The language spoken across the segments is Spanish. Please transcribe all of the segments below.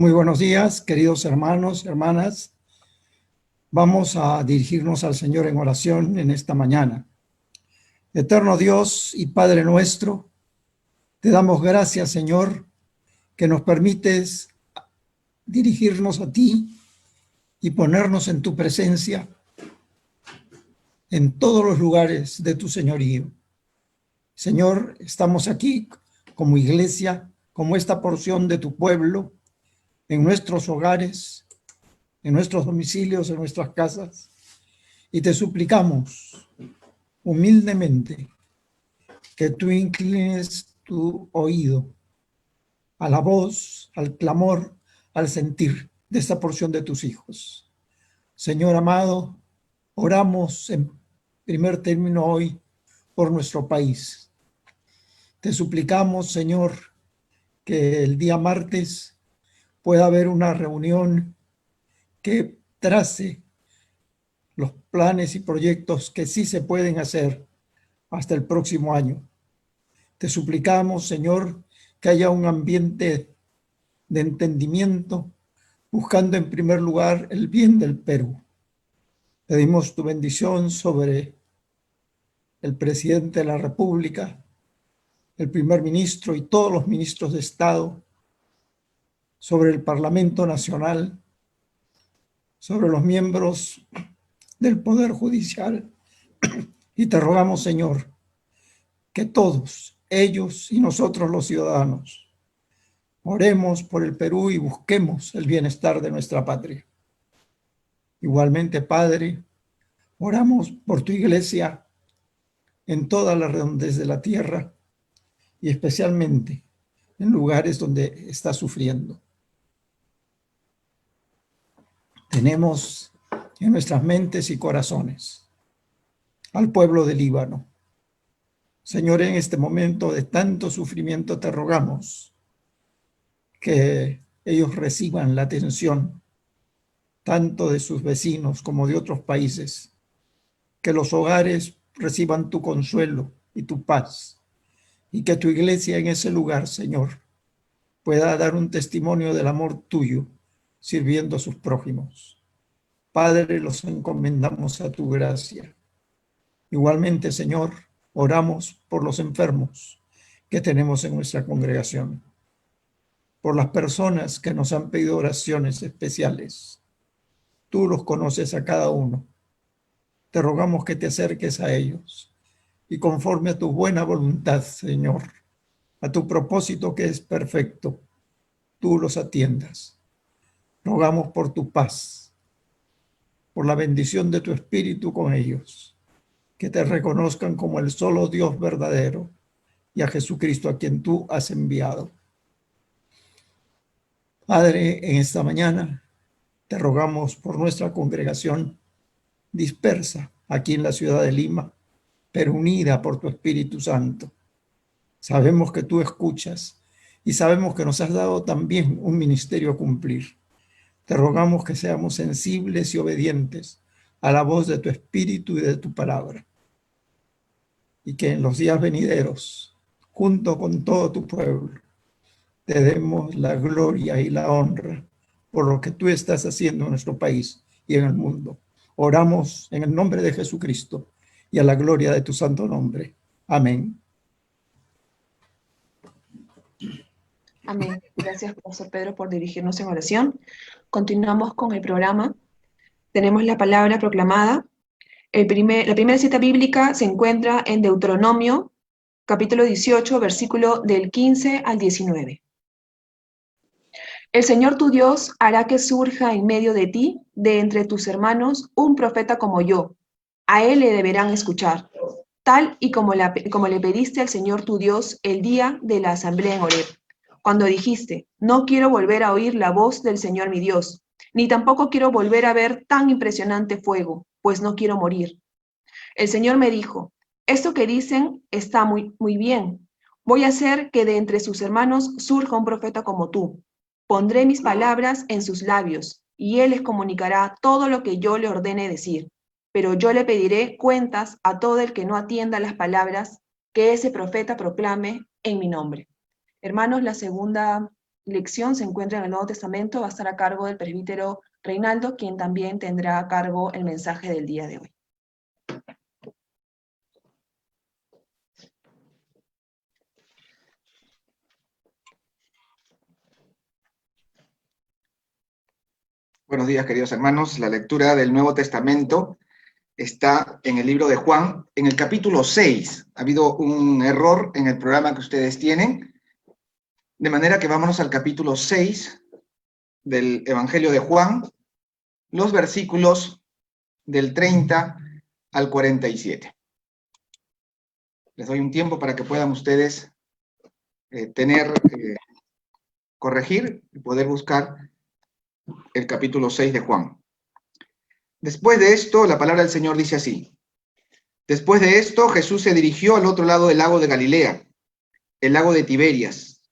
Muy buenos días, queridos hermanos, hermanas. Vamos a dirigirnos al Señor en oración en esta mañana. Eterno Dios y Padre nuestro, te damos gracias, Señor, que nos permites dirigirnos a ti y ponernos en tu presencia en todos los lugares de tu señorío. Señor, estamos aquí como iglesia, como esta porción de tu pueblo, en nuestros hogares, en nuestros domicilios, en nuestras casas, y te suplicamos humildemente que tú inclines tu oído a la voz, al clamor, al sentir de esta porción de tus hijos. Señor amado, oramos en primer término hoy por nuestro país. Te suplicamos, Señor, que el día martes pueda haber una reunión que trace los planes y proyectos que sí se pueden hacer hasta el próximo año. Te suplicamos, Señor, que haya un ambiente de entendimiento, buscando en primer lugar el bien del Perú. Pedimos tu bendición sobre el presidente de la República, el primer ministro y todos los ministros de Estado, sobre el Parlamento Nacional, sobre los miembros del Poder Judicial. Y te rogamos, Señor, que todos, ellos y nosotros los ciudadanos, oremos por el Perú y busquemos el bienestar de nuestra patria. Igualmente, Padre, oramos por tu iglesia en toda la redondez de la tierra y especialmente en lugares donde está sufriendo. Tenemos en nuestras mentes y corazones al pueblo del Líbano. Señor, en este momento de tanto sufrimiento te rogamos que ellos reciban la atención tanto de sus vecinos como de otros países, que los hogares reciban tu consuelo y tu paz, y que tu iglesia en ese lugar, Señor, pueda dar un testimonio del amor tuyo, sirviendo a sus prójimos. Padre, los encomendamos a tu gracia. Igualmente, Señor, oramos por los enfermos que tenemos en nuestra congregación, por las personas que nos han pedido oraciones especiales. Tú los conoces a cada uno. Te rogamos que te acerques a ellos y conforme a tu buena voluntad, Señor, a tu propósito que es perfecto, tú los atiendas. Rogamos por tu paz, por la bendición de tu Espíritu con ellos, que te reconozcan como el solo Dios verdadero y a Jesucristo a quien tú has enviado. Padre, en esta mañana te rogamos por nuestra congregación dispersa aquí en la ciudad de Lima, pero unida por tu Espíritu Santo. Sabemos que tú escuchas y sabemos que nos has dado también un ministerio a cumplir. Te rogamos que seamos sensibles y obedientes a la voz de tu Espíritu y de tu palabra. Y que en los días venideros, junto con todo tu pueblo, te demos la gloria y la honra por lo que tú estás haciendo en nuestro país y en el mundo. Oramos en el nombre de Jesucristo y a la gloria de tu santo nombre. Amén. Amén. Gracias, Pastor Pedro, por dirigirnos en oración. Continuamos con el programa. Tenemos la palabra proclamada. La primera cita bíblica se encuentra en Deuteronomio, capítulo 18, versículo del 15 al 19. El Señor tu Dios hará que surja en medio de ti, de entre tus hermanos, un profeta como yo. A él le deberán escuchar, tal y como le pediste al Señor tu Dios el día de la asamblea en Horeb, cuando dijiste, no quiero volver a oír la voz del Señor mi Dios, ni tampoco quiero volver a ver tan impresionante fuego, pues no quiero morir. El Señor me dijo, esto que dicen está muy bien. Voy a hacer que de entre sus hermanos surja un profeta como tú. Pondré mis palabras en sus labios, y él les comunicará todo lo que yo le ordene decir. Pero yo le pediré cuentas a todo el que no atienda las palabras que ese profeta proclame en mi nombre. Hermanos, la segunda lección se encuentra en el Nuevo Testamento, va a estar a cargo del presbítero Reinaldo, quien también tendrá a cargo el mensaje del día de hoy. Buenos días, queridos hermanos. La lectura del Nuevo Testamento está en el libro de Juan, en el capítulo 6. Ha habido un error en el programa que ustedes tienen, de manera que vámonos al capítulo 6 del Evangelio de Juan, los versículos del 30 al 47. Les doy un tiempo para que puedan ustedes corregir y poder buscar el capítulo 6 de Juan. Después de esto, la palabra del Señor dice así: Después de esto, Jesús se dirigió al otro lado del lago de Galilea, el lago de Tiberias,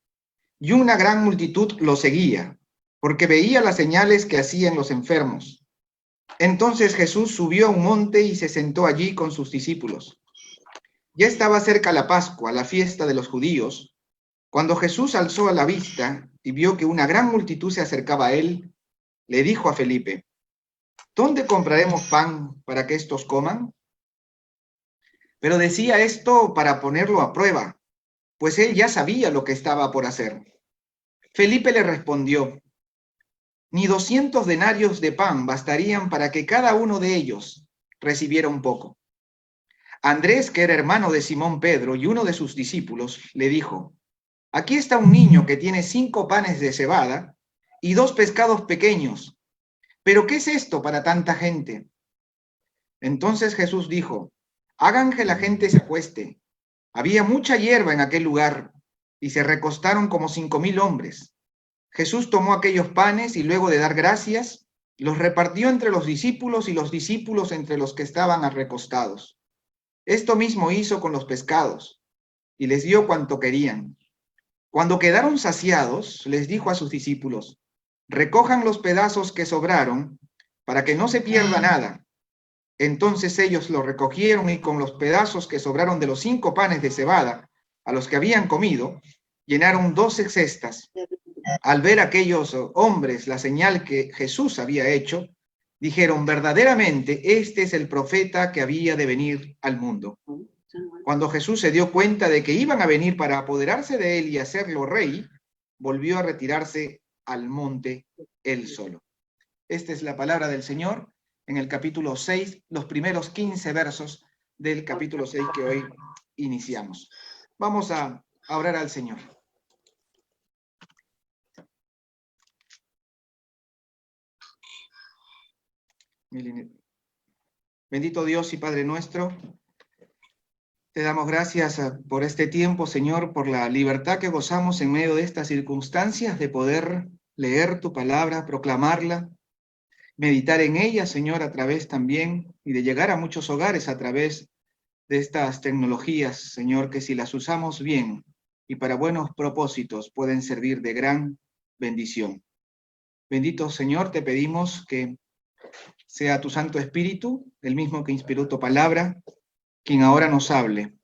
y una gran multitud lo seguía, porque veía las señales que hacían los enfermos. Entonces Jesús subió a un monte y se sentó allí con sus discípulos. Ya estaba cerca la Pascua, la fiesta de los judíos. Cuando Jesús alzó la vista y vio que una gran multitud se acercaba a él, le dijo a Felipe: ¿Dónde compraremos pan para que estos coman? Pero decía esto para ponerlo a prueba, pues él ya sabía lo que estaba por hacer. Felipe le respondió: Ni 200 denarios de pan bastarían para que cada uno de ellos recibiera un poco. Andrés, que era hermano de Simón Pedro y uno de sus discípulos, le dijo: Aquí está un niño que tiene 5 panes de cebada y 2 pescados pequeños. ¿Pero qué es esto para tanta gente? Entonces Jesús dijo: Hagan que la gente se acueste. Había mucha hierba en aquel lugar y se recostaron como 5,000 hombres. Jesús tomó aquellos panes y luego de dar gracias, los repartió entre los discípulos y los discípulos entre los que estaban recostados. Esto mismo hizo con los pescados y les dio cuanto querían. Cuando quedaron saciados, les dijo a sus discípulos: Recojan los pedazos que sobraron para que no se pierda nada. Entonces ellos lo recogieron y con los pedazos que sobraron de los 5 panes de cebada a los que habían comido, llenaron 12 cestas. Al ver aquellos hombres la señal que Jesús había hecho, dijeron: verdaderamente este es el profeta que había de venir al mundo. Cuando Jesús se dio cuenta de que iban a venir para apoderarse de él y hacerlo rey, volvió a retirarse al monte él solo. Esta es la palabra del Señor en el capítulo 6, los primeros 15 versos del capítulo 6 que hoy iniciamos. Vamos a orar al Señor. Bendito Dios y Padre nuestro, te damos gracias por este tiempo, Señor, por la libertad que gozamos en medio de estas circunstancias de poder leer tu palabra, proclamarla, meditar en ella, Señor, a través también y de llegar a muchos hogares a través de estas tecnologías, Señor, que si las usamos bien y para buenos propósitos pueden servir de gran bendición. Bendito Señor, te pedimos que sea tu Santo Espíritu, el mismo que inspiró tu palabra, quien ahora nos hable,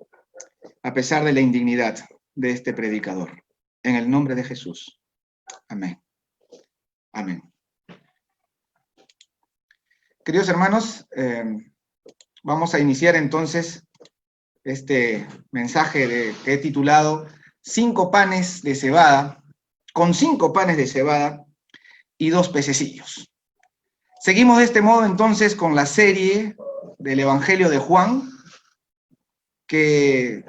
a pesar de la indignidad de este predicador. En el nombre de Jesús. Amén. Amén. Queridos hermanos, vamos a iniciar entonces este mensaje que he titulado 5 panes de cebada, con 5 panes de cebada y 2 pececillos. Seguimos de este modo entonces con la serie del Evangelio de Juan, que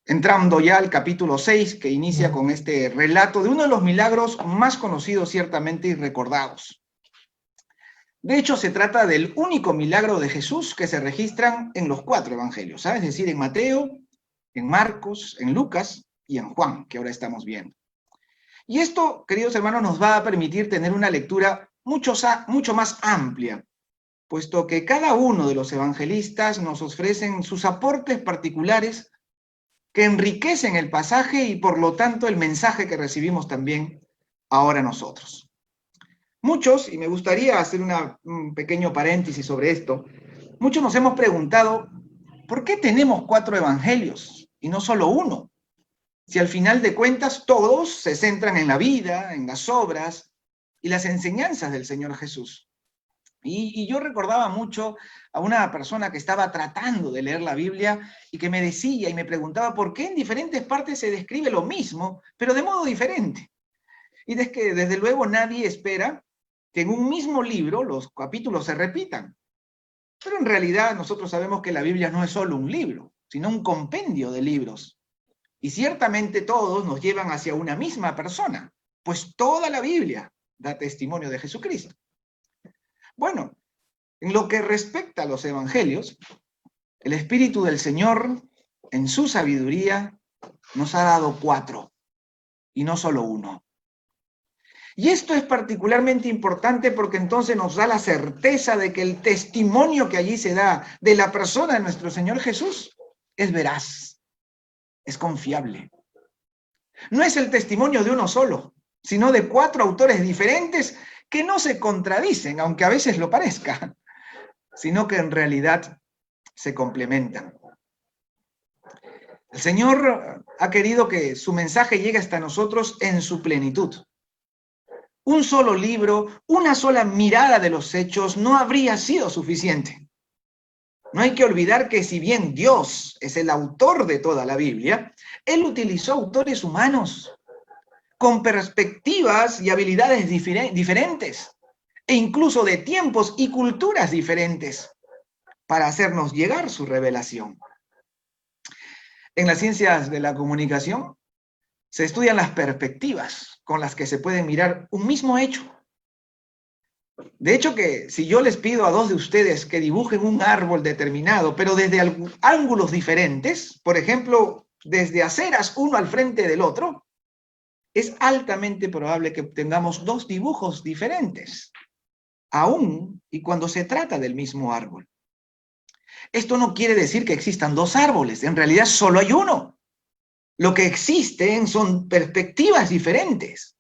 entrando ya al capítulo 6, que inicia con este relato de uno de los milagros más conocidos ciertamente y recordados. De hecho, se trata del único milagro de Jesús que se registran en los 4 evangelios, ¿sabes? Es decir, en Mateo, en Marcos, en Lucas y en Juan, que ahora estamos viendo. Y esto, queridos hermanos, nos va a permitir tener una lectura mucho más amplia, puesto que cada uno de los evangelistas nos ofrecen sus aportes particulares que enriquecen el pasaje y por lo tanto el mensaje que recibimos también ahora nosotros. Muchos, y me gustaría hacer un pequeño paréntesis sobre esto, muchos nos hemos preguntado, ¿por qué tenemos 4 evangelios y no solo uno? si al final de cuentas todos se centran en la vida, en las obras y las enseñanzas del Señor Jesús? Y yo recordaba mucho a una persona que estaba tratando de leer la Biblia y que me decía y me preguntaba por qué en diferentes partes se describe lo mismo, pero de modo diferente. Y es que desde luego nadie espera que en un mismo libro los capítulos se repitan. Pero en realidad nosotros sabemos que la Biblia no es solo un libro, sino un compendio de libros. Y ciertamente todos nos llevan hacia una misma persona, pues toda la Biblia da testimonio de Jesucristo. Bueno, en lo que respecta a los evangelios, el Espíritu del Señor, en su sabiduría, nos ha dado 4, y no solo uno. Y esto es particularmente importante porque entonces nos da la certeza de que el testimonio que allí se da de la persona de nuestro Señor Jesús es veraz, es confiable. No es el testimonio de uno solo, sino de 4 autores diferentes que no se contradicen, aunque a veces lo parezca, sino que en realidad se complementan. El Señor ha querido que su mensaje llegue hasta nosotros en su plenitud. Un solo libro, una sola mirada de los hechos no habría sido suficiente. No hay que olvidar que si bien Dios es el autor de toda la Biblia, Él utilizó autores humanos con perspectivas y habilidades diferentes, e incluso de tiempos y culturas diferentes, para hacernos llegar su revelación. En las ciencias de la comunicación se estudian las perspectivas con las que se puede mirar un mismo hecho. De hecho que si yo les pido a 2 de ustedes que dibujen un árbol determinado, pero desde ángulos diferentes, por ejemplo, desde aceras uno al frente del otro, es altamente probable que tengamos 2 dibujos diferentes, aún y cuando se trata del mismo árbol. Esto no quiere decir que existan 2 árboles, en realidad solo hay uno. Lo que existen son perspectivas diferentes.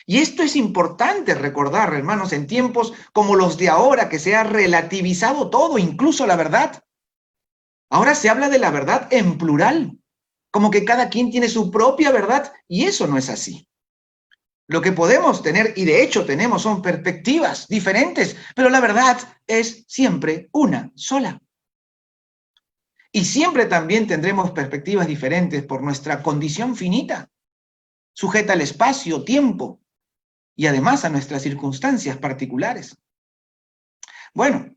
Y esto es importante recordar, hermanos, en tiempos como los de ahora, que se ha relativizado todo, incluso la verdad. Ahora se habla de la verdad en plural, como que cada quien tiene su propia verdad, y eso no es así. Lo que podemos tener, y de hecho tenemos, son perspectivas diferentes, pero la verdad es siempre una sola. Y siempre también tendremos perspectivas diferentes por nuestra condición finita, sujeta al espacio, tiempo, y además a nuestras circunstancias particulares. Bueno,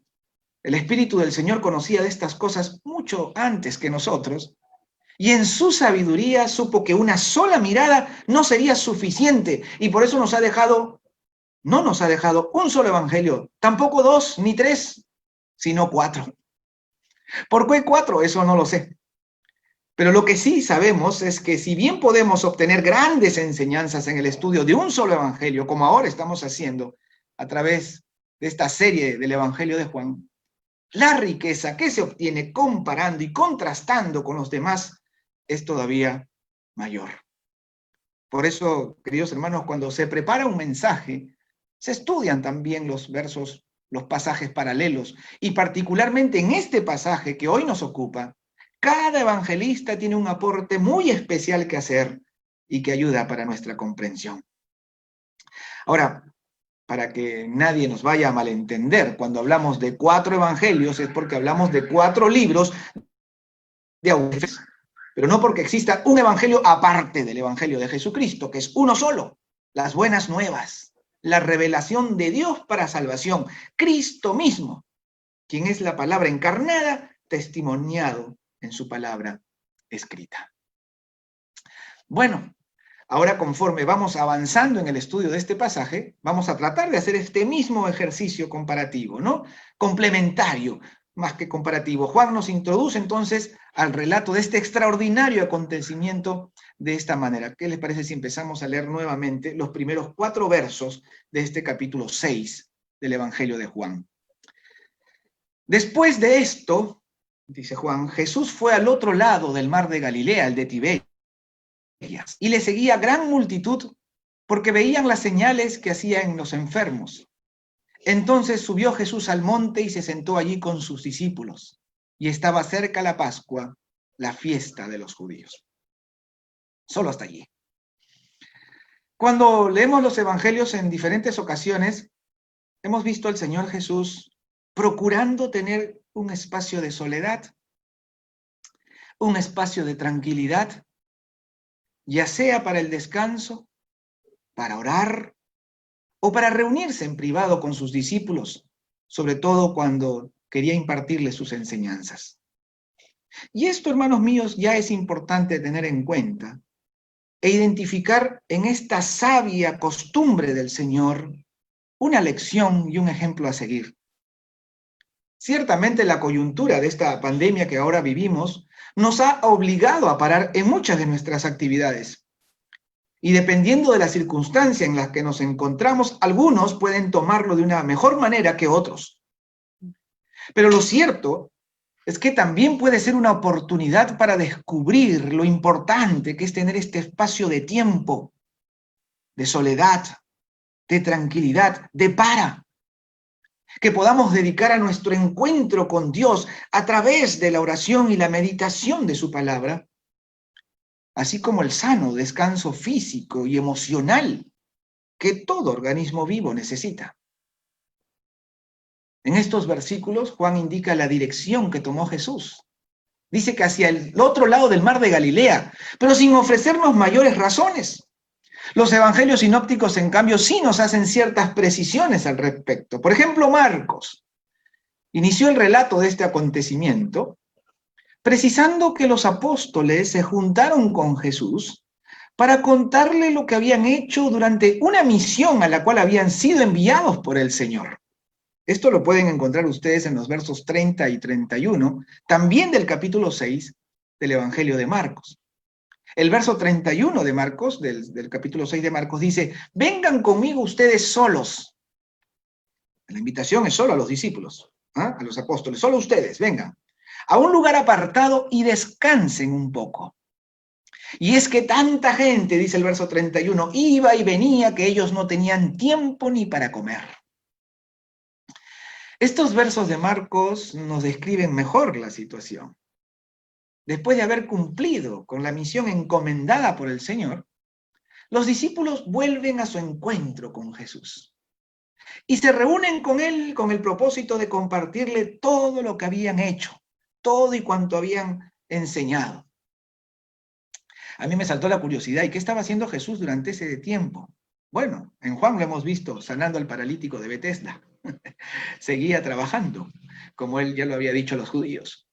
el Espíritu del Señor conocía de estas cosas mucho antes que nosotros, y en su sabiduría supo que una sola mirada no sería suficiente, y por eso no nos ha dejado un solo evangelio, tampoco 2 ni 3, sino 4. ¿Por qué 4? Eso no lo sé. Pero lo que sí sabemos es que si bien podemos obtener grandes enseñanzas en el estudio de un solo evangelio, como ahora estamos haciendo a través de esta serie del Evangelio de Juan, la riqueza que se obtiene comparando y contrastando con los demás es todavía mayor. Por eso, queridos hermanos, cuando se prepara un mensaje, se estudian también los versos, los pasajes paralelos, y particularmente en este pasaje que hoy nos ocupa, cada evangelista tiene un aporte muy especial que hacer y que ayuda para nuestra comprensión. Ahora, para que nadie nos vaya a malentender, cuando hablamos de 4 evangelios es porque hablamos de 4 libros de autores, pero no porque exista un evangelio aparte del evangelio de Jesucristo, que es uno solo, las buenas nuevas, la revelación de Dios para salvación, Cristo mismo, quien es la palabra encarnada, testimoniado en su palabra escrita. Bueno, ahora conforme vamos avanzando en el estudio de este pasaje, vamos a tratar de hacer este mismo ejercicio comparativo, ¿no? Complementario, más que comparativo. Juan nos introduce entonces al relato de este extraordinario acontecimiento de esta manera. ¿Qué les parece si empezamos a leer nuevamente los primeros 4 versos de este capítulo 6 del Evangelio de Juan? Después de esto, dice Juan, Jesús fue al otro lado del mar de Galilea, el de Tiberias, y le seguía gran multitud porque veían las señales que hacía en los enfermos. Entonces subió Jesús al monte y se sentó allí con sus discípulos, y estaba cerca la Pascua, la fiesta de los judíos. Solo hasta allí. Cuando leemos los evangelios en diferentes ocasiones, hemos visto al Señor Jesús procurando tener un espacio de soledad, un espacio de tranquilidad, ya sea para el descanso, para orar o para reunirse en privado con sus discípulos, sobre todo cuando quería impartirles sus enseñanzas. Y esto, hermanos míos, ya es importante tener en cuenta e identificar en esta sabia costumbre del Señor una lección y un ejemplo a seguir. Ciertamente la coyuntura de esta pandemia que ahora vivimos nos ha obligado a parar en muchas de nuestras actividades. Y dependiendo de la circunstancia en la que nos encontramos, algunos pueden tomarlo de una mejor manera que otros. Pero lo cierto es que también puede ser una oportunidad para descubrir lo importante que es tener este espacio de tiempo, de soledad, de tranquilidad, de que podamos dedicar a nuestro encuentro con Dios a través de la oración y la meditación de su palabra, así como el sano descanso físico y emocional que todo organismo vivo necesita. En estos versículos, Juan indica la dirección que tomó Jesús. Dice que hacia el otro lado del mar de Galilea, pero sin ofrecernos mayores razones. Los evangelios sinópticos, en cambio, sí nos hacen ciertas precisiones al respecto. Por ejemplo, Marcos inició el relato de este acontecimiento precisando que los apóstoles se juntaron con Jesús para contarle lo que habían hecho durante una misión a la cual habían sido enviados por el Señor. Esto lo pueden encontrar ustedes en los versos 30 y 31, también del capítulo 6 del Evangelio de Marcos. El verso 31 de Marcos, del capítulo 6 de Marcos, dice: vengan conmigo ustedes solos. La invitación es solo a los discípulos, a los apóstoles, solo ustedes, vengan a un lugar apartado y descansen un poco. Y es que tanta gente, dice el verso 31, iba y venía que ellos no tenían tiempo ni para comer. Estos versos de Marcos nos describen mejor la situación. Después de haber cumplido con la misión encomendada por el Señor, los discípulos vuelven a su encuentro con Jesús y se reúnen con él con el propósito de compartirle todo lo que habían hecho, todo y cuanto habían enseñado. A mí me saltó la curiosidad, ¿y qué estaba haciendo Jesús durante ese tiempo? Bueno, en Juan lo hemos visto sanando al paralítico de Betesda. Seguía trabajando, como él ya lo había dicho a los judíos.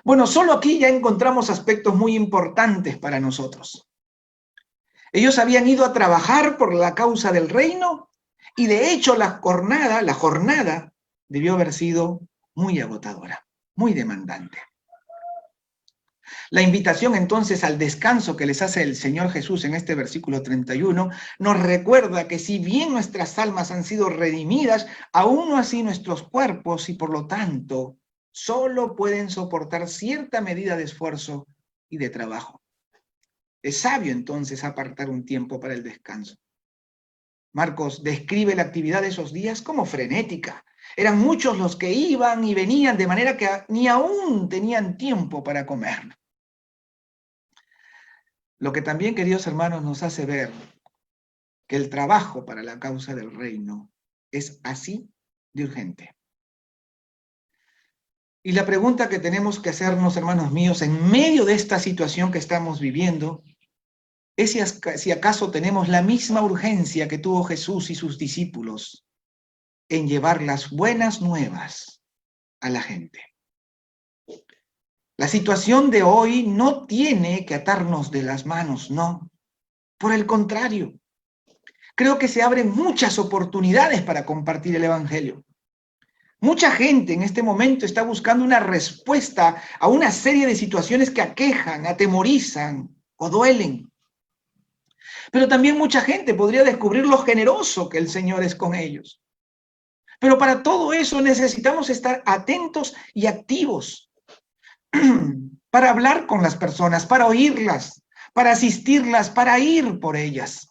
Bueno, solo aquí ya encontramos aspectos muy importantes para nosotros. Ellos habían ido a trabajar por la causa del reino y de hecho la jornada debió haber sido muy agotadora, muy demandante. La invitación entonces al descanso que les hace el Señor Jesús en este versículo 31 nos recuerda que si bien nuestras almas han sido redimidas, aún no así nuestros cuerpos, y por lo tanto solo pueden soportar cierta medida de esfuerzo y de trabajo. Es sabio entonces apartar un tiempo para el descanso. Marcos describe la actividad de esos días como frenética. Eran muchos los que iban y venían, de manera que ni aún tenían tiempo para comer. Lo que también, queridos hermanos, nos hace ver que el trabajo para la causa del reino es así de urgente. Y la pregunta que tenemos que hacernos, hermanos míos, en medio de esta situación que estamos viviendo, es si acaso tenemos la misma urgencia que tuvo Jesús y sus discípulos en llevar las buenas nuevas a la gente. La situación de hoy no tiene que atarnos de las manos, no. Por el contrario, creo que se abren muchas oportunidades para compartir el Evangelio. Mucha gente en este momento está buscando una respuesta a una serie de situaciones que aquejan, atemorizan o duelen. Pero también mucha gente podría descubrir lo generoso que el Señor es con ellos. Pero para todo eso necesitamos estar atentos y activos para hablar con las personas, para oírlas, para asistirlas, para ir por ellas.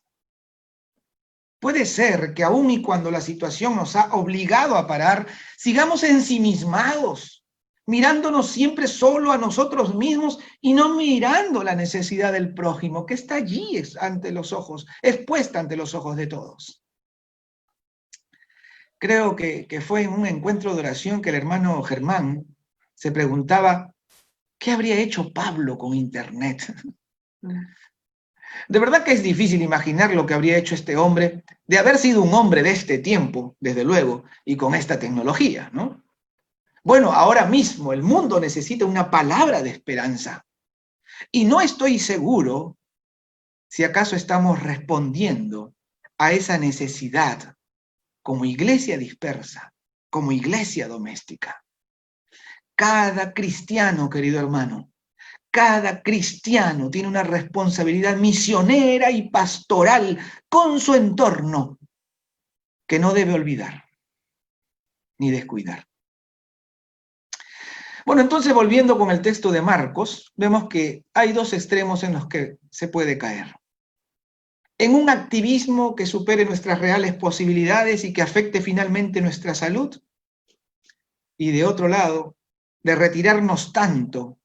Puede ser que aún y cuando la situación nos ha obligado a parar, sigamos ensimismados, mirándonos siempre solo a nosotros mismos y no mirando la necesidad del prójimo, que está allí ante los ojos, expuesta ante los ojos de todos. Creo que fue en un encuentro de oración que el hermano Germán se preguntaba, ¿qué habría hecho Pablo con Internet? De verdad que es difícil imaginar lo que habría hecho este hombre, de haber sido un hombre de este tiempo, desde luego, y con esta tecnología, ¿no? Bueno, ahora mismo el mundo necesita una palabra de esperanza. Y no estoy seguro si acaso estamos respondiendo a esa necesidad como iglesia dispersa, como iglesia doméstica. Cada cristiano, querido hermano, cada cristiano tiene una responsabilidad misionera y pastoral con su entorno que no debe olvidar ni descuidar. Bueno, entonces volviendo con el texto de Marcos, vemos que hay dos extremos en los que se puede caer. En un activismo que supere nuestras reales posibilidades y que afecte finalmente nuestra salud. Y de otro lado, de retirarnos tanto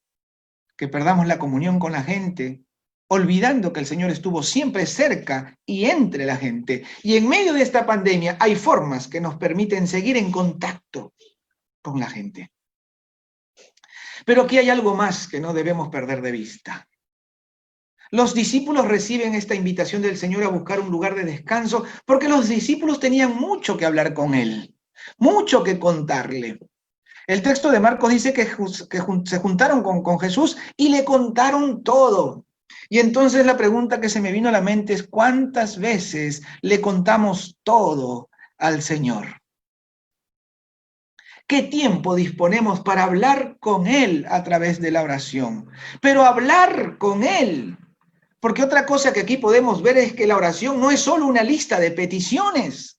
que perdamos la comunión con la gente, olvidando que el Señor estuvo siempre cerca y entre la gente. Y en medio de esta pandemia hay formas que nos permiten seguir en contacto con la gente. Pero aquí hay algo más que no debemos perder de vista. Los discípulos reciben esta invitación del Señor a buscar un lugar de descanso porque los discípulos tenían mucho que hablar con Él, mucho que contarle. El texto de Marcos dice que se juntaron con Jesús y le contaron todo. Y entonces la pregunta que se me vino a la mente es, ¿cuántas veces le contamos todo al Señor? ¿Qué tiempo disponemos para hablar con Él a través de la oración? Pero hablar con Él, porque otra cosa que aquí podemos ver es que la oración no es solo una lista de peticiones,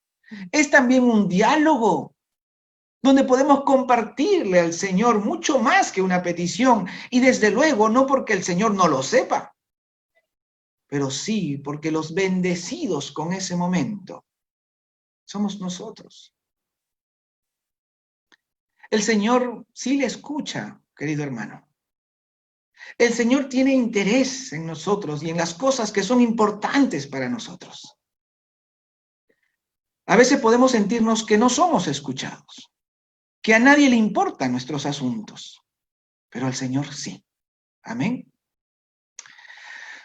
es también un diálogo donde podemos compartirle al Señor mucho más que una petición, y desde luego no porque el Señor no lo sepa, pero sí porque los bendecidos con ese momento somos nosotros. El Señor sí le escucha, querido hermano. El Señor tiene interés en nosotros y en las cosas que son importantes para nosotros. A veces podemos sentirnos que no somos escuchados, que a nadie le importan nuestros asuntos, pero al Señor sí. Amén.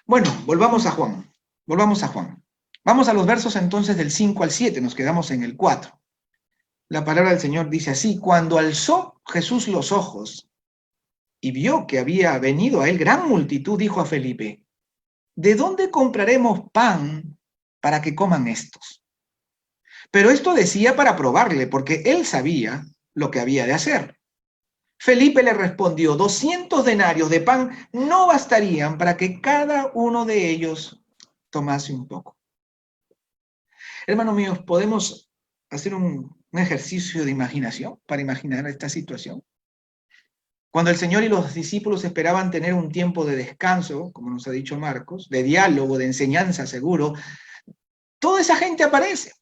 Bueno, volvamos a Juan. Vamos a los versos entonces del 5 al 7, nos quedamos en el 4. La palabra del Señor dice así: cuando alzó Jesús los ojos y vio que había venido a él gran multitud, dijo a Felipe: ¿de dónde compraremos pan para que coman estos? Pero esto decía para probarle, porque él sabía lo que había de hacer. Felipe le respondió: 200 denarios de pan no bastarían para que cada uno de ellos tomase un poco. Hermanos míos, podemos hacer un ejercicio de imaginación para imaginar esta situación. Cuando el Señor y los discípulos esperaban tener un tiempo de descanso, como nos ha dicho Marcos, de diálogo, de enseñanza seguro, toda esa gente aparece.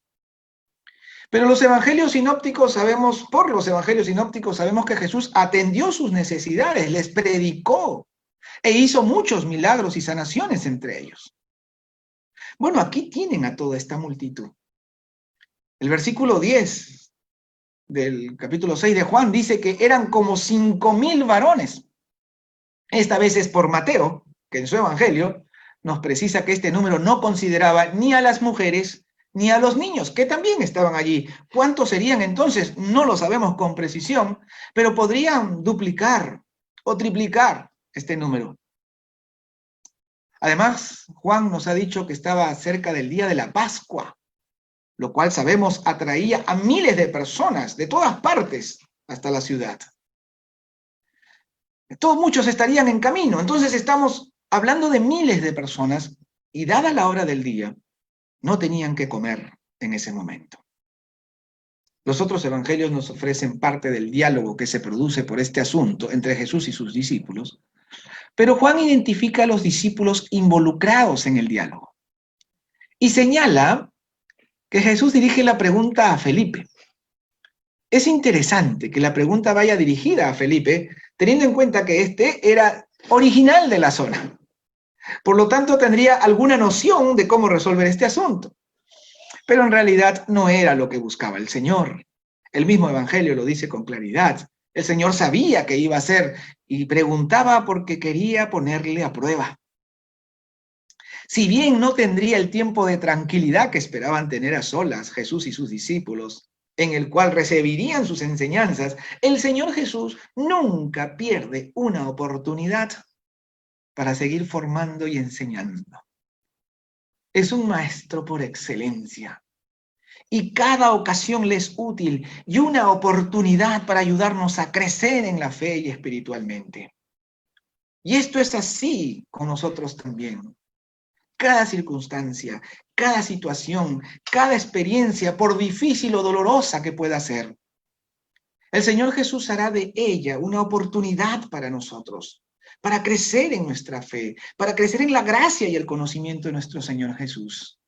Pero los evangelios sinópticos sabemos que Jesús atendió sus necesidades, les predicó e hizo muchos milagros y sanaciones entre ellos. Bueno, aquí tienen a toda esta multitud. El versículo 10 del capítulo 6 de Juan dice que eran como 5,000 varones. Esta vez es por Mateo, que en su evangelio nos precisa que este número no consideraba ni a las mujeres ni a los niños, que también estaban allí. ¿Cuántos serían entonces? No lo sabemos con precisión, pero podrían duplicar o triplicar este número. Además, Juan nos ha dicho que estaba cerca del día de la Pascua, lo cual sabemos atraía a miles de personas de todas partes hasta la ciudad. Todos muchos estarían en camino, entonces estamos hablando de miles de personas y dada la hora del día, no tenían que comer en ese momento. Los otros evangelios nos ofrecen parte del diálogo que se produce por este asunto entre Jesús y sus discípulos, pero Juan identifica a los discípulos involucrados en el diálogo y señala que Jesús dirige la pregunta a Felipe. Es interesante que la pregunta vaya dirigida a Felipe, teniendo en cuenta que este era original de la zona. Por lo tanto, tendría alguna noción de cómo resolver este asunto. Pero en realidad no era lo que buscaba el Señor. El mismo Evangelio lo dice con claridad. El Señor sabía que iba a hacer y preguntaba porque quería ponerle a prueba. Si bien no tendría el tiempo de tranquilidad que esperaban tener a solas Jesús y sus discípulos, en el cual recibirían sus enseñanzas, el Señor Jesús nunca pierde una oportunidad para seguir formando y enseñando. Es un maestro por excelencia. Y cada ocasión le es útil y una oportunidad para ayudarnos a crecer en la fe y espiritualmente. Y esto es así con nosotros también. Cada circunstancia, cada situación, cada experiencia, por difícil o dolorosa que pueda ser, el Señor Jesús hará de ella una oportunidad para nosotros, para crecer en nuestra fe, para crecer en la gracia y el conocimiento de nuestro Señor Jesús.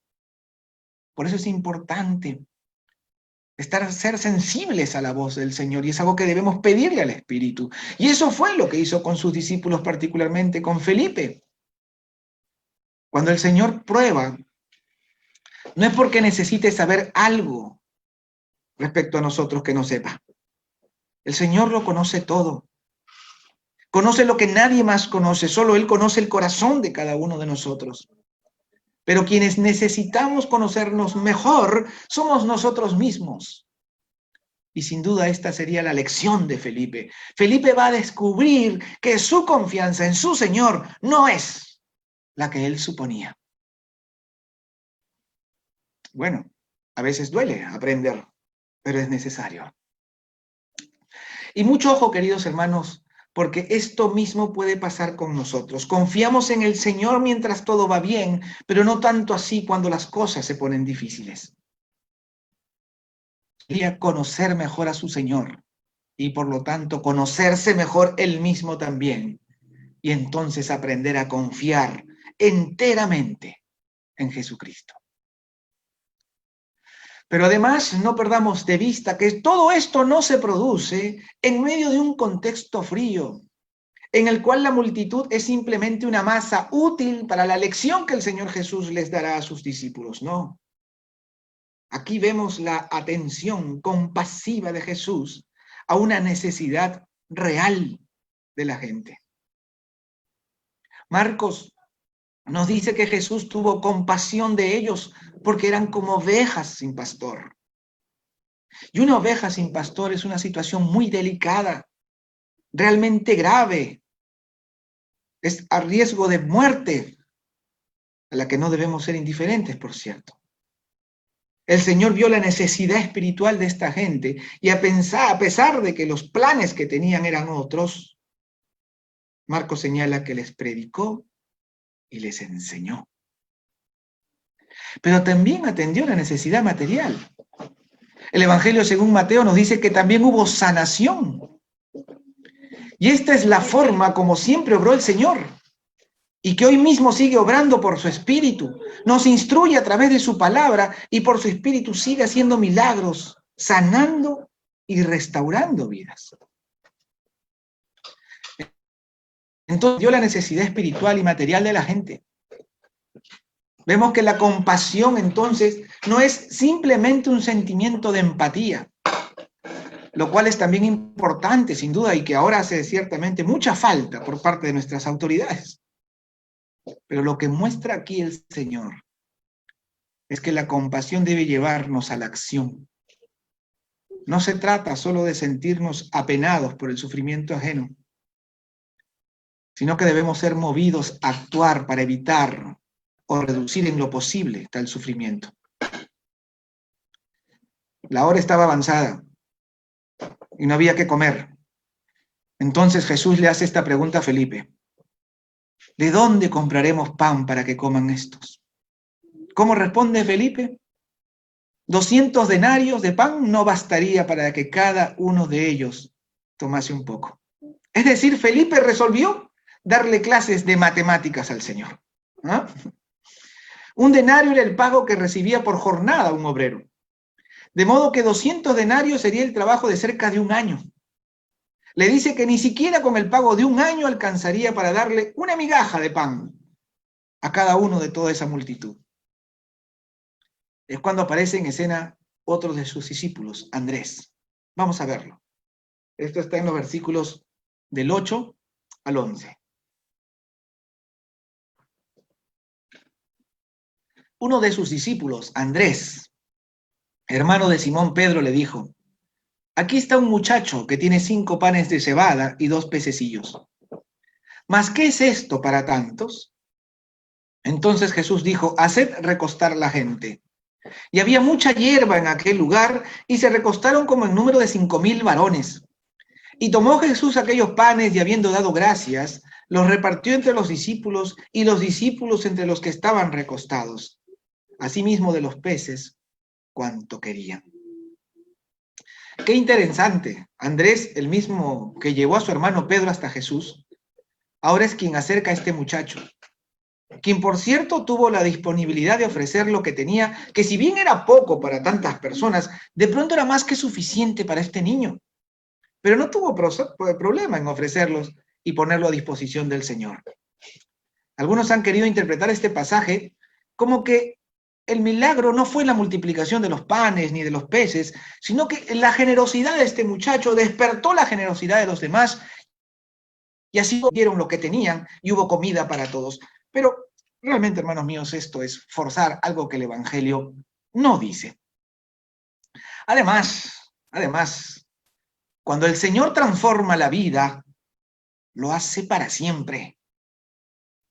Por eso es importante ser sensibles a la voz del Señor, y es algo que debemos pedirle al Espíritu. Y eso fue lo que hizo con sus discípulos, particularmente con Felipe. Cuando el Señor prueba, no es porque necesite saber algo respecto a nosotros que no sepa. El Señor lo conoce todo. Conoce lo que nadie más conoce, solo Él conoce el corazón de cada uno de nosotros. Pero quienes necesitamos conocernos mejor somos nosotros mismos. Y sin duda esta sería la lección de Felipe. Felipe va a descubrir que su confianza en su Señor no es la que él suponía. Bueno, a veces duele aprender, pero es necesario. Y mucho ojo, queridos hermanos, porque esto mismo puede pasar con nosotros. Confiamos en el Señor mientras todo va bien, pero no tanto así cuando las cosas se ponen difíciles. Quería conocer mejor a su Señor y por lo tanto conocerse mejor él mismo también, y entonces aprender a confiar enteramente en Jesucristo. Pero además no perdamos de vista que todo esto no se produce en medio de un contexto frío, en el cual la multitud es simplemente una masa útil para la lección que el Señor Jesús les dará a sus discípulos. No. Aquí vemos la atención compasiva de Jesús a una necesidad real de la gente. Marcos nos dice que Jesús tuvo compasión de ellos porque eran como ovejas sin pastor. Y una oveja sin pastor es una situación muy delicada, realmente grave. Es a riesgo de muerte, a la que no debemos ser indiferentes, por cierto. El Señor vio la necesidad espiritual de esta gente y a pesar de que los planes que tenían eran otros, Marcos señala que les predicó y les enseñó. Pero también atendió la necesidad material. El Evangelio según Mateo nos dice que también hubo sanación. Y esta es la forma como siempre obró el Señor, y que hoy mismo sigue obrando por su Espíritu. Nos instruye a través de su palabra y por su Espíritu sigue haciendo milagros, sanando y restaurando vidas. Entonces dio la necesidad espiritual y material de la gente. Vemos que la compasión entonces no es simplemente un sentimiento de empatía, lo cual es también importante sin duda y que ahora hace ciertamente mucha falta por parte de nuestras autoridades. Pero lo que muestra aquí el Señor es que la compasión debe llevarnos a la acción. No se trata solo de sentirnos apenados por el sufrimiento ajeno, sino que debemos ser movidos a actuar para evitar o reducir en lo posible tal sufrimiento. La hora estaba avanzada y no había que comer. Entonces Jesús le hace esta pregunta a Felipe: ¿de dónde compraremos pan para que coman estos? ¿Cómo responde Felipe? 200 denarios de pan no bastaría para que cada uno de ellos tomase un poco. Es decir, Felipe resolvió darle clases de matemáticas al Señor. ¿Ah? Un denario era el pago que recibía por jornada un obrero. De modo que 200 denarios sería el trabajo de cerca de un año. Le dice que ni siquiera con el pago de un año alcanzaría para darle una migaja de pan a cada uno de toda esa multitud. Es cuando aparece en escena otro de sus discípulos, Andrés. Vamos a verlo. Esto está en los versículos del 8 al 11. Uno de sus discípulos, Andrés, hermano de Simón Pedro, le dijo: aquí está un muchacho que tiene 5 panes de cebada y 2 pececillos. ¿Mas qué es esto para tantos? Entonces Jesús dijo: haced recostar la gente. Y había mucha hierba en aquel lugar, y se recostaron como en número de 5,000 varones. Y tomó Jesús aquellos panes, y habiendo dado gracias, los repartió entre los discípulos, y los discípulos entre los que estaban recostados. Asimismo de los peces, cuanto querían. Qué interesante. Andrés, el mismo que llevó a su hermano Pedro hasta Jesús, ahora es quien acerca a este muchacho, quien por cierto tuvo la disponibilidad de ofrecer lo que tenía, que si bien era poco para tantas personas, de pronto era más que suficiente para este niño. Pero no tuvo problema en ofrecerlos y ponerlo a disposición del Señor. Algunos han querido interpretar este pasaje como que el milagro no fue la multiplicación de los panes ni de los peces, sino que la generosidad de este muchacho despertó la generosidad de los demás, y así dieron lo que tenían y hubo comida para todos. Pero realmente, hermanos míos, esto es forzar algo que el Evangelio no dice. Además, cuando el Señor transforma la vida, lo hace para siempre.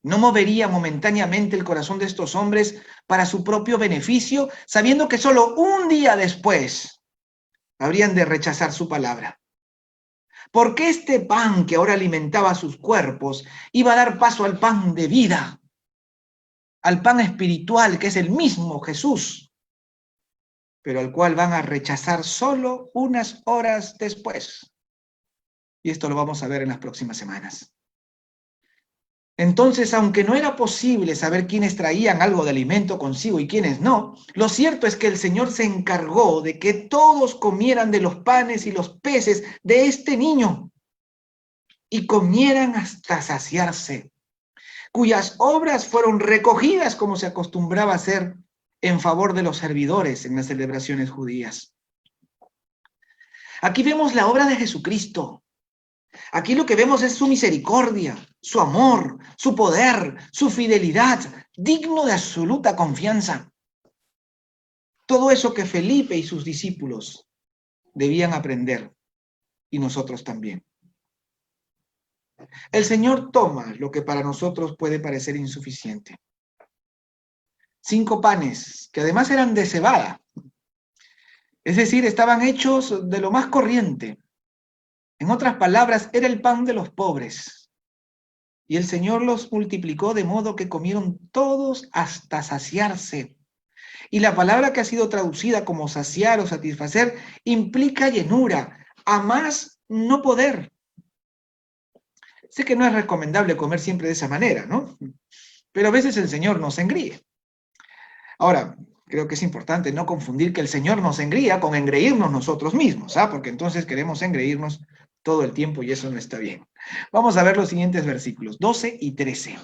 No movería momentáneamente el corazón de estos hombres para su propio beneficio, sabiendo que solo un día después habrían de rechazar su palabra. Porque este pan que ahora alimentaba sus cuerpos iba a dar paso al pan de vida, al pan espiritual que es el mismo Jesús, pero al cual van a rechazar solo unas horas después. Y esto lo vamos a ver en las próximas semanas. Entonces, aunque no era posible saber quiénes traían algo de alimento consigo y quiénes no, lo cierto es que el Señor se encargó de que todos comieran de los panes y los peces de este niño y comieran hasta saciarse, cuyas obras fueron recogidas como se acostumbraba a hacer en favor de los servidores en las celebraciones judías. Aquí vemos la obra de Jesucristo. Aquí lo que vemos es su misericordia, su amor, su poder, su fidelidad, digno de absoluta confianza. Todo eso que Felipe y sus discípulos debían aprender, y nosotros también. El Señor toma lo que para nosotros puede parecer insuficiente. 5 panes, que además eran de cebada, es decir, estaban hechos de lo más corriente. En otras palabras, era el pan de los pobres. Y el Señor los multiplicó de modo que comieron todos hasta saciarse. Y la palabra que ha sido traducida como saciar o satisfacer implica llenura, a más no poder. Sé que no es recomendable comer siempre de esa manera, ¿no? Pero a veces el Señor nos engríe. Ahora, creo que es importante no confundir que el Señor nos engría con engreírnos nosotros mismos, porque entonces queremos engreírnos todo el tiempo y eso no está bien. Vamos a ver los siguientes versículos, 12 y 13.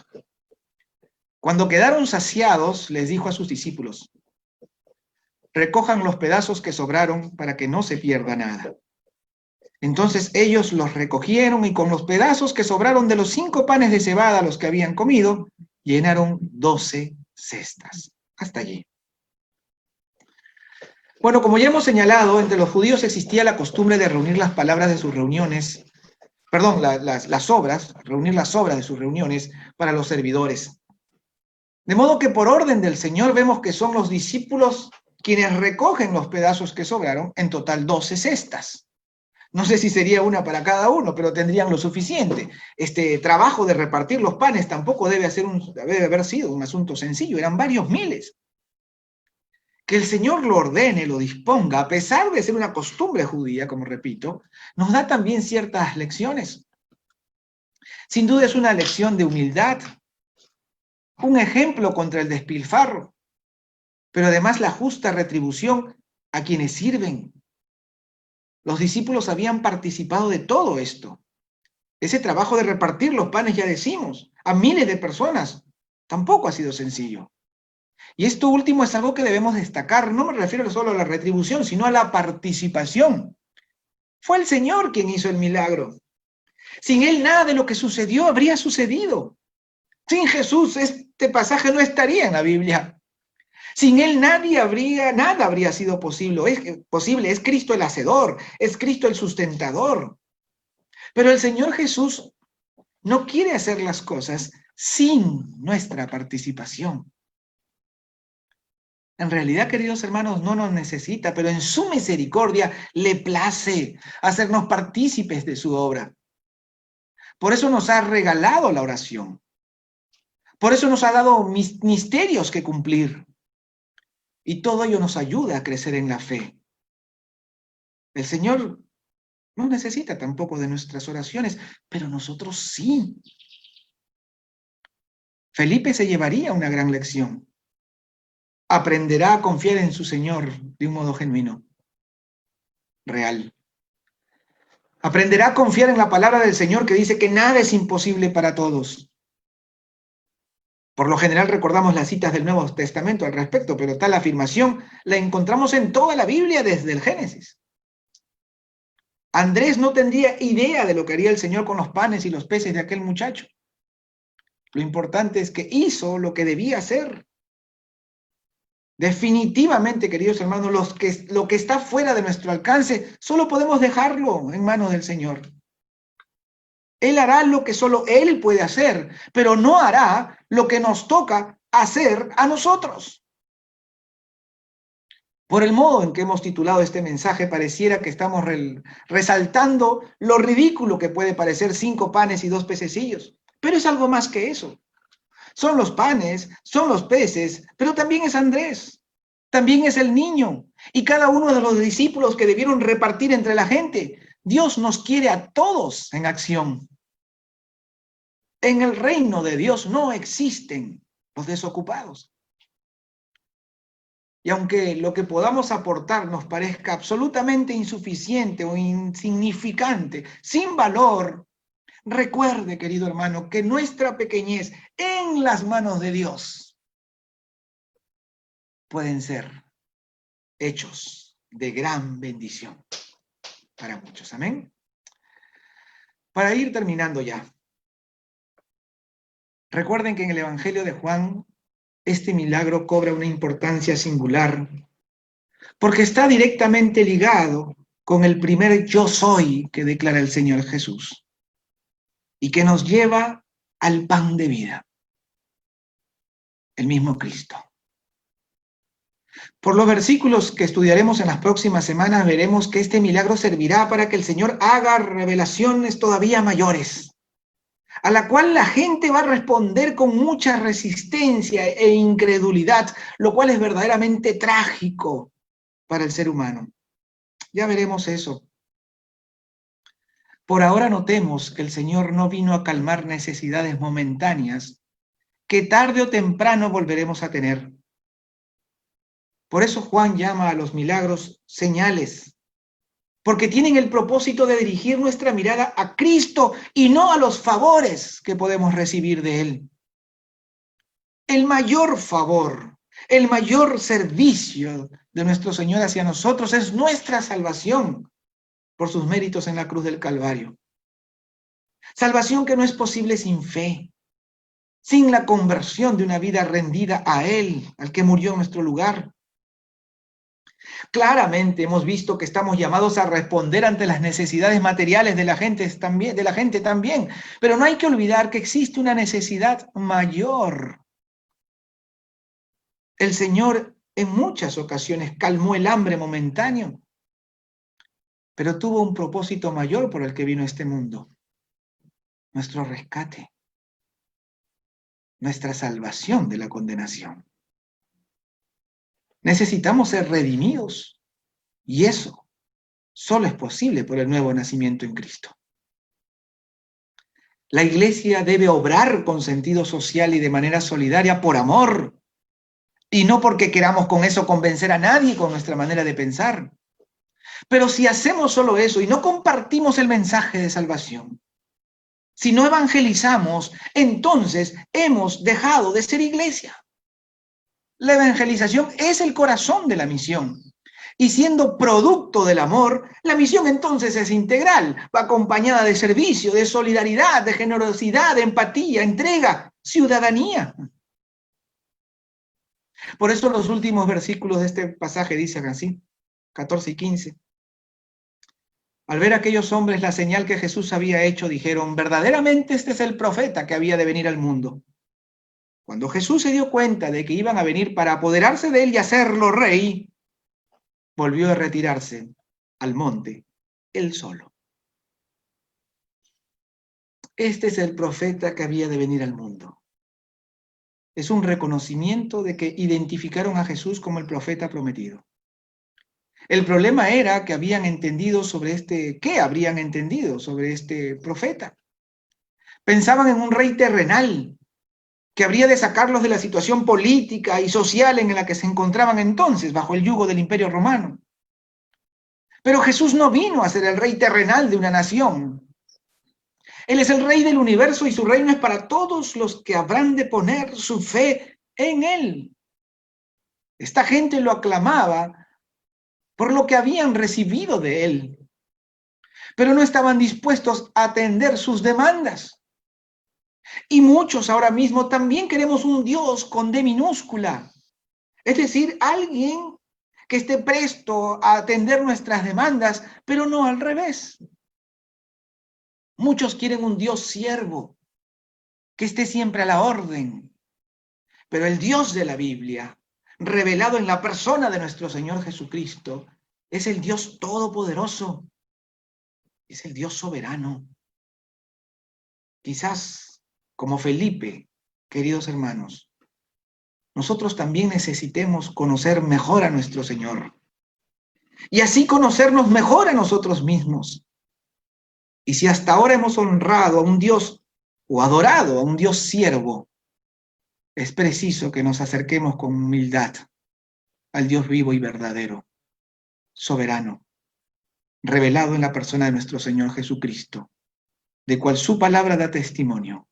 Cuando quedaron saciados, les dijo a sus discípulos: recojan los pedazos que sobraron para que no se pierda nada. Entonces ellos los recogieron y con los pedazos que sobraron de los 5 panes de cebada los que habían comido, llenaron 12 cestas. Hasta allí. Bueno, como ya hemos señalado, entre los judíos existía la costumbre de reunir las palabras de sus reuniones, las obras, reunir las obras de sus reuniones para los servidores. De modo que por orden del Señor vemos que son los discípulos quienes recogen los pedazos que sobraron, en total 12 cestas. No sé si sería una para cada uno, pero tendrían lo suficiente. Este trabajo de repartir los panes tampoco debe haber sido un asunto sencillo, eran varios miles. Que el Señor lo ordene, lo disponga, a pesar de ser una costumbre judía, como repito, nos da también ciertas lecciones. Sin duda es una lección de humildad, un ejemplo contra el despilfarro, pero además la justa retribución a quienes sirven. Los discípulos habían participado de todo esto. Ese trabajo de repartir los panes, ya decimos, a miles de personas, tampoco ha sido sencillo. Y esto último es algo que debemos destacar. No me refiero solo a la retribución, sino a la participación. Fue el Señor quien hizo el milagro. Sin Él nada de lo que sucedió habría sucedido. Sin Jesús este pasaje no estaría en la Biblia. Sin Él nada habría sido posible. Es Cristo el hacedor, es Cristo el sustentador. Pero el Señor Jesús no quiere hacer las cosas sin nuestra participación. En realidad, queridos hermanos, no nos necesita, pero en su misericordia le place hacernos partícipes de su obra. Por eso nos ha regalado la oración. Por eso nos ha dado misterios que cumplir. Y todo ello nos ayuda a crecer en la fe. El Señor no necesita tampoco de nuestras oraciones, pero nosotros sí. Felipe se llevaría una gran lección. Aprenderá a confiar en su Señor de un modo genuino, real. Aprenderá a confiar en la palabra del Señor que dice que nada es imposible para todos. Por lo general recordamos las citas del Nuevo Testamento al respecto, pero tal afirmación la encontramos en toda la Biblia desde el Génesis. Andrés no tendría idea de lo que haría el Señor con los panes y los peces de aquel muchacho. Lo importante es que hizo lo que debía hacer. Definitivamente, queridos hermanos, lo que está fuera de nuestro alcance, solo podemos dejarlo en manos del Señor. Él hará lo que solo Él puede hacer, pero no hará lo que nos toca hacer a nosotros. Por el modo en que hemos titulado este mensaje, pareciera que estamos resaltando lo ridículo que puede parecer 5 panes y 2 pececillos, pero es algo más que eso. Son los panes, son los peces, pero también es Andrés, también es el niño y cada uno de los discípulos que debieron repartir entre la gente. Dios nos quiere a todos en acción. En el reino de Dios no existen los desocupados. Y aunque lo que podamos aportar nos parezca absolutamente insuficiente o insignificante, sin valor, recuerde, querido hermano, que nuestra pequeñez en las manos de Dios pueden ser hechos de gran bendición para muchos. Amén. Para ir terminando ya, recuerden que en el Evangelio de Juan este milagro cobra una importancia singular porque está directamente ligado con el primer yo soy que declara el Señor Jesús y que nos lleva al pan de vida, el mismo Cristo. Por los versículos que estudiaremos en las próximas semanas veremos que este milagro servirá para que el Señor haga revelaciones todavía mayores, a la cual la gente va a responder con mucha resistencia e incredulidad, lo cual es verdaderamente trágico para el ser humano. Ya veremos eso. Por ahora notemos que el Señor no vino a calmar necesidades momentáneas que tarde o temprano volveremos a tener. Por eso Juan llama a los milagros señales, porque tienen el propósito de dirigir nuestra mirada a Cristo y no a los favores que podemos recibir de Él. El mayor favor, el mayor servicio de nuestro Señor hacia nosotros es nuestra salvación por sus méritos en la cruz del Calvario. Salvación que no es posible sin fe, sin la conversión de una vida rendida a Él, al que murió en nuestro lugar. Claramente hemos visto que estamos llamados a responder ante las necesidades materiales de la gente también, pero no hay que olvidar que existe una necesidad mayor. El Señor en muchas ocasiones calmó el hambre momentáneo, pero tuvo un propósito mayor por el que vino a este mundo: nuestro rescate, nuestra salvación de la condenación. Necesitamos ser redimidos y eso solo es posible por el nuevo nacimiento en Cristo. La iglesia debe obrar con sentido social y de manera solidaria por amor, Y no porque queramos con eso convencer a nadie con nuestra manera de pensar. Pero si hacemos solo eso y no compartimos el mensaje de salvación, si no evangelizamos, entonces hemos dejado de ser iglesia. La evangelización es el corazón de la misión. Y siendo producto del amor, la misión entonces es integral, va acompañada de servicio, de solidaridad, de generosidad, de empatía, entrega, ciudadanía. Por eso los últimos versículos de este pasaje dicen así, 14 y 15. Al ver a aquellos hombres la señal que Jesús había hecho, dijeron, verdaderamente este es el profeta que había de venir al mundo. Cuando Jesús se dio cuenta de que iban a venir para apoderarse de él y hacerlo rey, volvió a retirarse al monte, él solo. Este es el profeta que había de venir al mundo. Es un reconocimiento de que identificaron a Jesús como el profeta prometido. El problema era que habían entendido sobre ¿qué habrían entendido sobre este profeta? Pensaban en un rey terrenal que habría de sacarlos de la situación política y social en la que se encontraban entonces, bajo el yugo del Imperio Romano. Pero Jesús no vino a ser el rey terrenal de una nación. Él es el rey del universo y su reino es para todos los que habrán de poner su fe en él. Esta gente lo aclamaba por lo que habían recibido de él, pero no estaban dispuestos a atender sus demandas. Y muchos ahora mismo también queremos un Dios con D minúscula, es decir, alguien que esté presto a atender nuestras demandas, pero no al revés. Muchos quieren un Dios siervo, que esté siempre a la orden, pero el Dios de la Biblia, revelado en la persona de nuestro Señor Jesucristo, es el Dios todopoderoso, es el Dios soberano. Quizás, como Felipe, queridos hermanos, nosotros también necesitemos conocer mejor a nuestro Señor y así conocernos mejor a nosotros mismos. Y si hasta ahora hemos honrado a un Dios o adorado a un Dios siervo, es preciso que nos acerquemos con humildad al Dios vivo y verdadero, soberano, revelado en la persona de nuestro Señor Jesucristo, de cual su palabra da testimonio,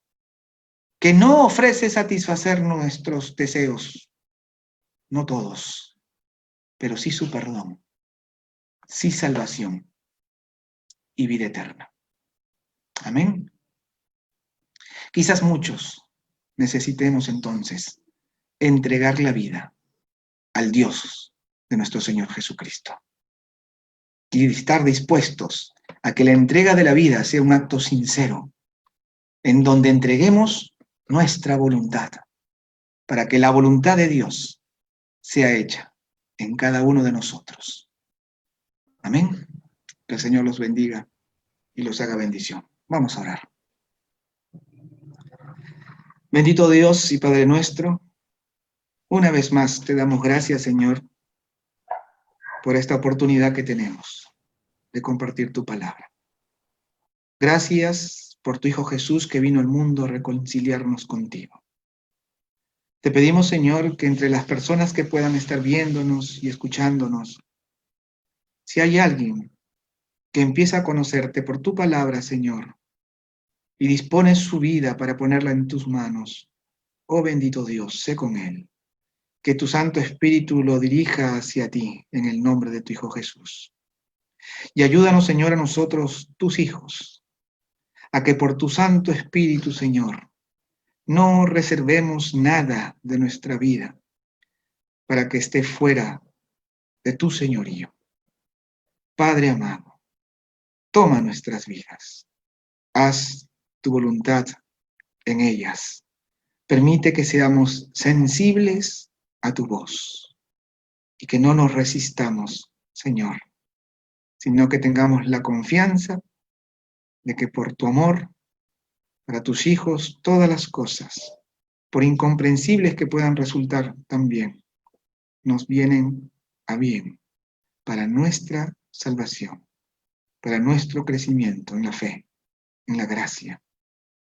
que no ofrece satisfacer nuestros deseos, no todos, pero sí su perdón, sí salvación y vida eterna. Amén. Quizás muchos necesitemos entonces entregar la vida al Dios de nuestro Señor Jesucristo y estar dispuestos a que la entrega de la vida sea un acto sincero, en donde entreguemos nuestra voluntad, para que la voluntad de Dios sea hecha en cada uno de nosotros. Amén. Que el Señor los bendiga y los haga bendición. Vamos a orar. Bendito Dios y Padre nuestro, una vez más te damos gracias, Señor, por esta oportunidad que tenemos de compartir tu palabra. Gracias por tu Hijo Jesús que vino al mundo a reconciliarnos contigo. Te pedimos, Señor, que entre las personas que puedan estar viéndonos y escuchándonos, si hay alguien que empieza a conocerte por tu palabra, Señor, y dispone su vida para ponerla en tus manos, oh bendito Dios, sé con él. Que tu Santo Espíritu lo dirija hacia ti en el nombre de tu Hijo Jesús. Y ayúdanos, Señor, a nosotros, tus hijos, a que por tu Santo Espíritu, Señor, no reservemos nada de nuestra vida para que esté fuera de tu señorío. Padre amado, toma nuestras vidas, haz tu voluntad en ellas. Permite que seamos sensibles a tu voz y que no nos resistamos, Señor, sino que tengamos la confianza de que por tu amor para tus hijos todas las cosas, por incomprensibles que puedan resultar también, nos vienen a bien para nuestra salvación, para nuestro crecimiento en la fe, en la gracia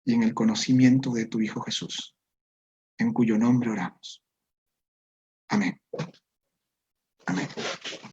y en el conocimiento de tu Hijo Jesús, en cuyo nombre oramos. Amén. Amén.